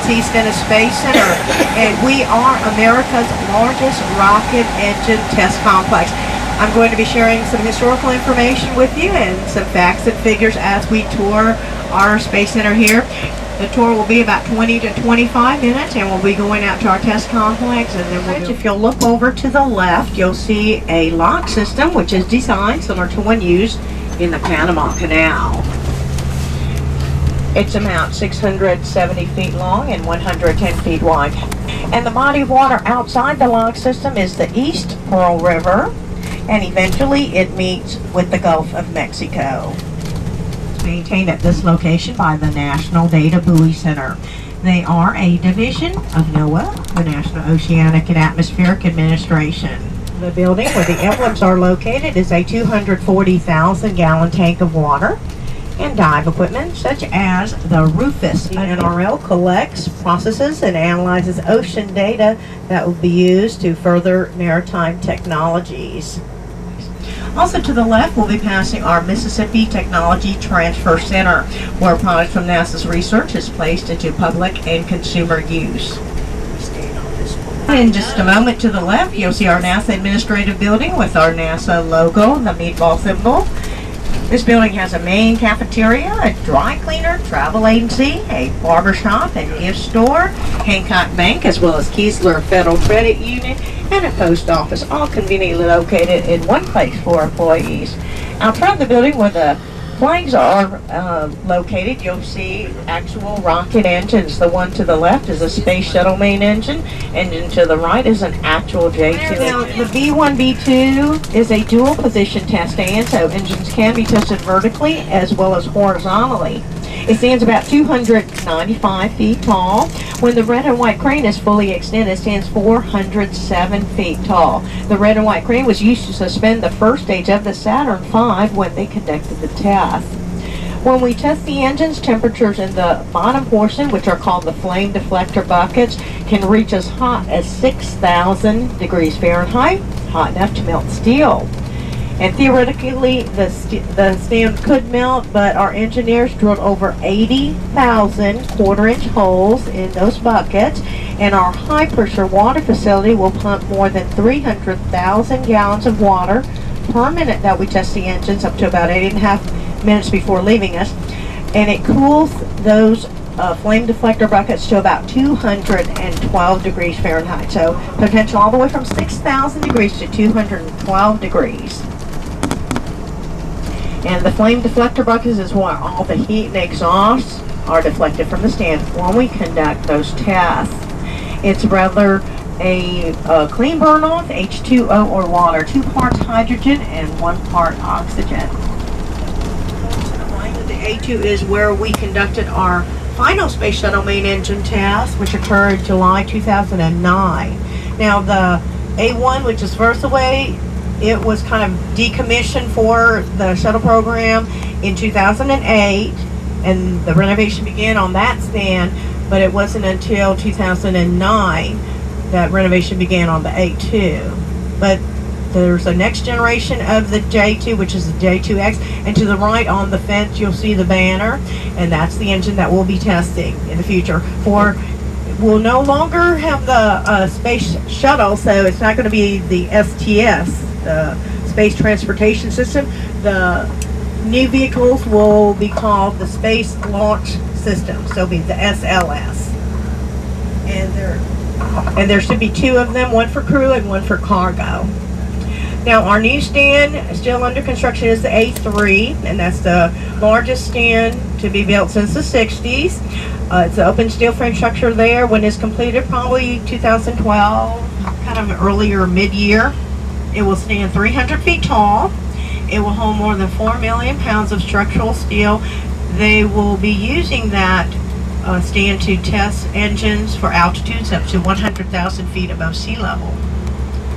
see Stennis Space Center, and we are America's largest rocket engine test complex. I'm going to be sharing some historical information with you and some facts and figures as we tour our Space Center here. The tour will be about 20 to 25 minutes, and we'll be going out to our test complex, and then if you'll look over to the left, you'll see a lock system which is designed similar to one used in the Panama Canal. It's about 670 feet long and 110 feet wide. And the body of water outside the lock system is the East Pearl River, and eventually it meets with the Gulf of Mexico. It's maintained at this location by the National Data Buoy Center. They are a division of NOAA, the National Oceanic and Atmospheric Administration. The building where the emblems are located is a 240,000 gallon tank of water and dive equipment such as the Rufus. The NRL collects, processes, and analyzes ocean data that will be used to further maritime technologies. Also to the left, we'll be passing our Mississippi Technology Transfer Center, where products from NASA's research is placed into public and consumer use. In just a moment to the left, you'll see our NASA Administrative Building with our NASA logo, the meatball symbol. This building has a main cafeteria, a dry cleaner, travel agency, a barber shop and gift store, Hancock Bank, as well as Keesler Federal Credit Union, and a post office, all conveniently located in one place for employees. Out front of the building where the flags are located, you'll see actual rocket engines. The one to the left is a Space Shuttle main engine. Engine to the right is an actual J2 Now, engine. The B1, B2 is a dual position test stand, so engines can be tested vertically as well as horizontally. It stands about 295 feet tall. When the red and white crane is fully extended, it stands 407 feet tall. The red and white crane was used to suspend the first stage of the Saturn V when they conducted the test. When we test the engines, temperatures in the bottom portion, which are called the flame deflector buckets, can reach as hot as 6,000 degrees Fahrenheit, hot enough to melt steel. And theoretically, the stand could melt, but our engineers drilled over 80,000 quarter-inch holes in those buckets, and our high-pressure water facility will pump more than 300,000 gallons of water per minute that we test the engines, up to about 8.5 minutes before leaving us. And it cools those flame deflector buckets to about 212 degrees Fahrenheit. So potential all the way from 6,000 degrees to 212 degrees. And the flame deflector buckets is where all the heat and exhaust are deflected from the stand when we conduct those tests. It's rather a clean burn-off, H2O or water, 2 parts hydrogen and 1 part oxygen. The A2 is where we conducted our final Space Shuttle main engine test, which occurred July 2009. Now the A1, which is furthest away, it was kind of decommissioned for the shuttle program in 2008, and the renovation began on that stand, but it wasn't until 2009 that renovation began on the A2. But there's a next generation of the J2, which is the J2X, and to the right on the fence you'll see the banner, and that's the engine that we'll be testing in the future. We'll no longer have the Space Shuttle, so it's not going to be the STS, the Space Transportation System. The new vehicles will be called the Space Launch System, so it'll be the SLS. And there should be 2 of them, one for crew and one for cargo. Now our new stand still under construction is the A3, and that's the largest stand to be built since the 60s. It's an open steel frame structure there. When it's completed, probably 2012, kind of earlier mid-year, it will stand 300 feet tall. It will hold more than 4 million pounds of structural steel. They will be using that stand to test engines for altitudes up to 100,000 feet above sea level.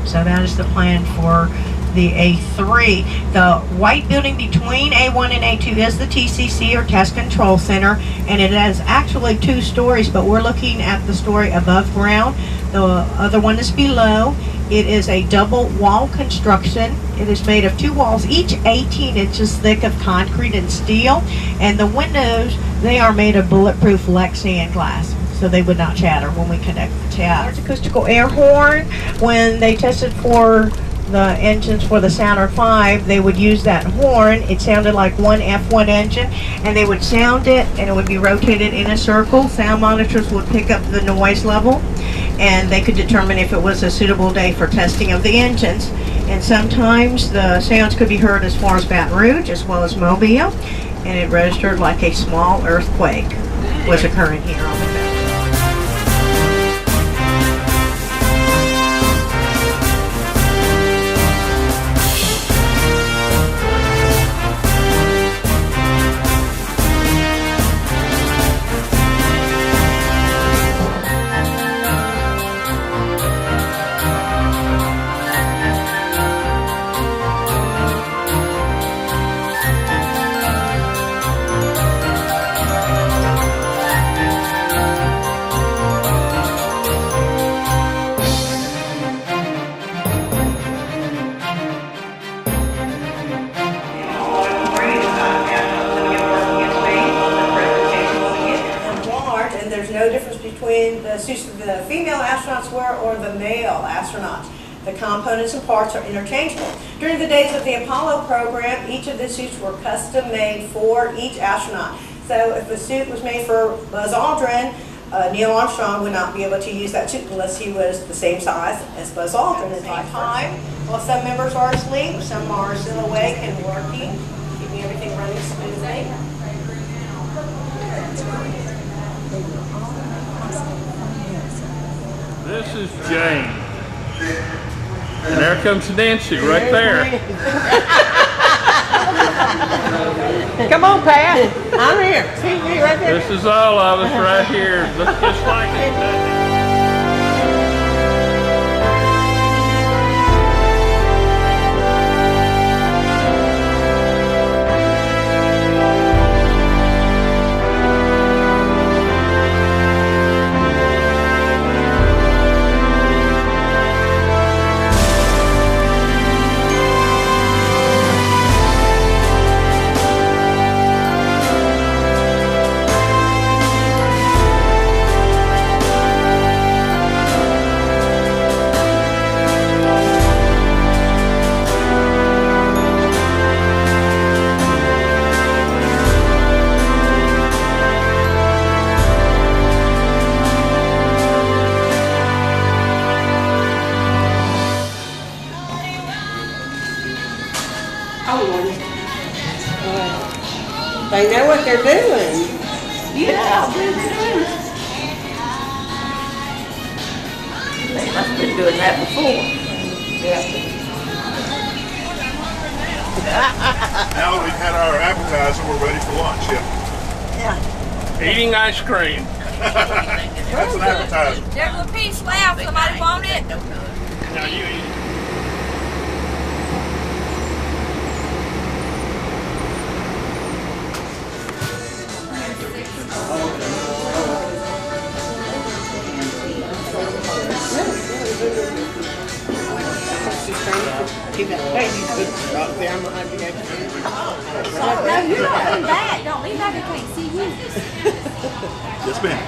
So that is the plan for the A3. The white building between A1 and A2 is the TCC, or Test Control Center, and it has actually 2 stories, but we're looking at the story above ground. The other one is below. It is a double wall construction. It is made of 2 walls, each 18 inches thick of concrete and steel, and the windows, they are made of bulletproof Lexan glass. so they would not chatter when we connect the tap. Large acoustical air horn, when they tested for the engines for the Sounder 5, they would use that horn. It sounded like one F1 engine, and they would sound it, and it would be rotated in a circle. Sound monitors would pick up the noise level, and they could determine if it was a suitable day for testing of the engines. And sometimes the sounds could be heard as far as Baton Rouge as well as Mobile, and it registered like a small earthquake was occurring here on the mountain. No difference between the suits that the female astronauts wear or the male astronauts. The components and parts are interchangeable. During the days of the Apollo program, each of the suits were custom made for each astronaut. So if a suit was made for Buzz Aldrin, Neil Armstrong would not be able to use that suit unless he was the same size as Buzz Aldrin at the same time. While some members are asleep, some are still awake and working, keeping everything running smoothly. This is Jane. And there comes Nancy right there. Come on, Pat. I'm here. See me right there. This is all of us right here. Look just like it. They know what they're doing. Yeah. They must have been doing that before. Yeah. Now that we've had our appetizer, we're ready for lunch. Yeah. Eating ice cream. That's an appetizer. There's a piece left. Somebody want it? Now you eat it. No, you're not in back. Don't lean back. I can't see you. Yes, ma'am.